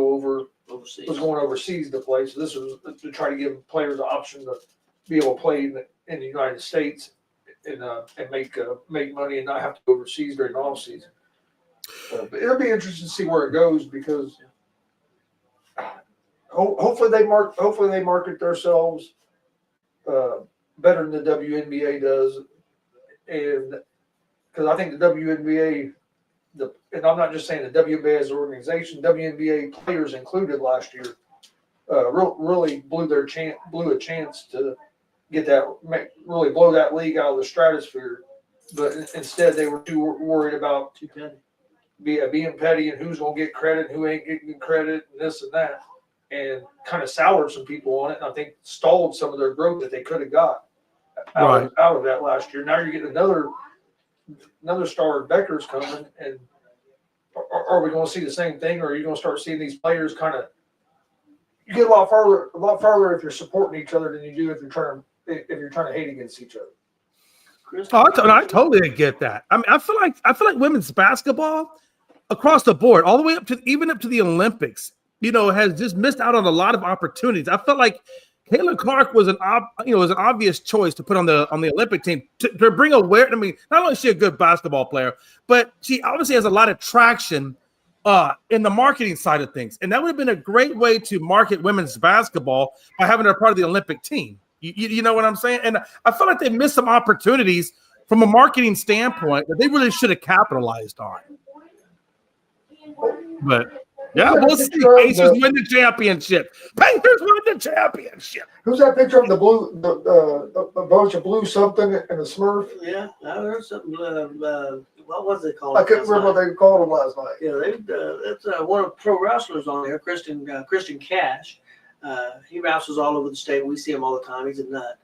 Overseas. was going overseas to play. So this was to try to give players the option to be able to play in the United States and make money and not have to go overseas during the off season. But it'll be interesting to see where it goes because hopefully they market themselves better than the WNBA does, and because I think the WNBA. And I'm not just saying the WNBA as an organization, WNBA players included last year, really blew a chance to get really blow that league out of the stratosphere. But instead, they were too worried about being petty and who's going to get credit, and who ain't getting credit, and this and that, and kind of soured some people on it. And I think stalled some of their growth that they could have got out of that last year. Now you're getting another star of Becker's coming, and are we going to see the same thing, or are you going to start seeing these players kind of? You get a lot farther if you're supporting each other than you do if you're trying to hate against each other. Chris? I totally get that. I mean, I feel like women's basketball across the board, all the way up to even up to the Olympics, has just missed out on a lot of opportunities. I felt like Caitlin Clark was an obvious choice to put on the Olympic team to bring awareness. I mean, not only is she a good basketball player, but she obviously has a lot of traction in the marketing side of things, and that would have been a great way to market women's basketball by having her part of the Olympic team. You know what I'm saying? And I feel like they missed some opportunities from a marketing standpoint that they really should have capitalized on. But yeah, we'll see. Pacers win the championship. Pacers win the championship. Who's that picture of the blue, the bunch of blue something and the Smurf? Yeah, I heard something. What was it called? I couldn't remember what they called them last night. Yeah, it's one of the pro wrestlers on there, Christian Cash. He wrestles all over the state. We see him all the time. He's a nut.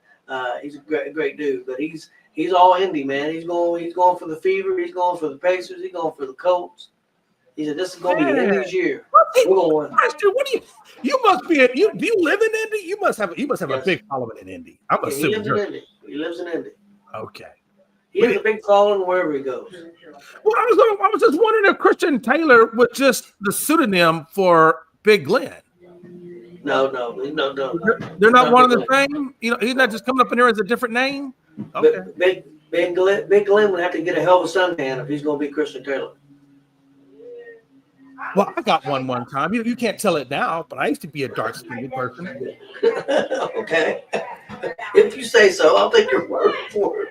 He's a great dude, but he's all indie, man. He's going for the Fever. He's going for the Pacers. He's going for the Colts. He said, "This is going to be the end of this year. We're going to win." What do you must be? Do you live in Indy? You must have a big following in Indy. I'm He assuming. lives in Indy. Okay. He has a big following wherever he goes. Well, I was just wondering if Christian Taylor was just the pseudonym for Big Glenn. No. They're not one of the same. He's not just coming up in here as a different name. Okay. But Big Glenn would have to get a hell of a suntan if he's going to be Christian Taylor. Well, I got one time. You can't tell it now, but I used to be a dark-skinned person. Okay. If you say so, I'll take your word for it.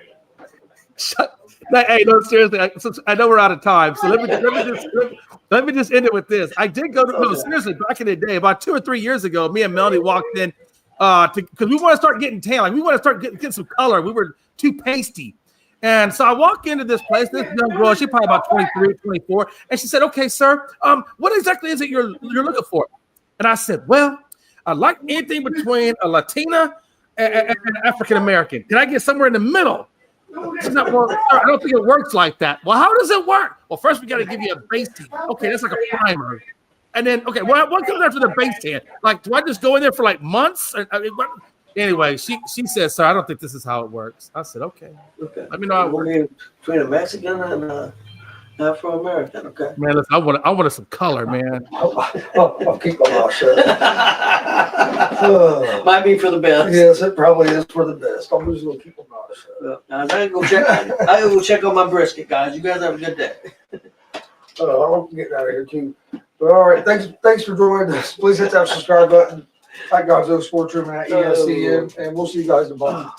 Hey, no, seriously. I know we're out of time, so let me just end it with this. I did go to seriously back in the day, about 2 or 3 years ago. Me and Melanie walked in because we want to start getting tan. Like we want to start getting some color. We were too pasty. And so I walk into this place, this young girl, she's probably about 23, 24, and she said, "Okay, sir, what exactly is it you're looking for?" And I said, "Well, I like anything between a Latina and an African American. Can I get somewhere in the middle?" She's not, "Well, sir, I don't think it works like that." "Well, how does it work?" "Well, first we got to give you a base tan." "Okay, that's like a primer." And then, okay, what comes after the base tan? Like, do I just go in there for like months? Anyway, she says, "Sir, I don't think this is how it works." I said, "Okay. Let me know how it works." Between a Mexican and Afro American, okay. Man, listen, I wanted some color, man. I'll keep my mouth shut. Might be for the best. Yes, it probably is for the best. I'm just going to keep my mouth shut. I gotta go check on my brisket, guys. You guys have a good day. I'm getting out of here too. But all right, thanks for joining us. Please hit that subscribe button at Godzilla Sports Room and at ESCN, and we'll see you guys tomorrow.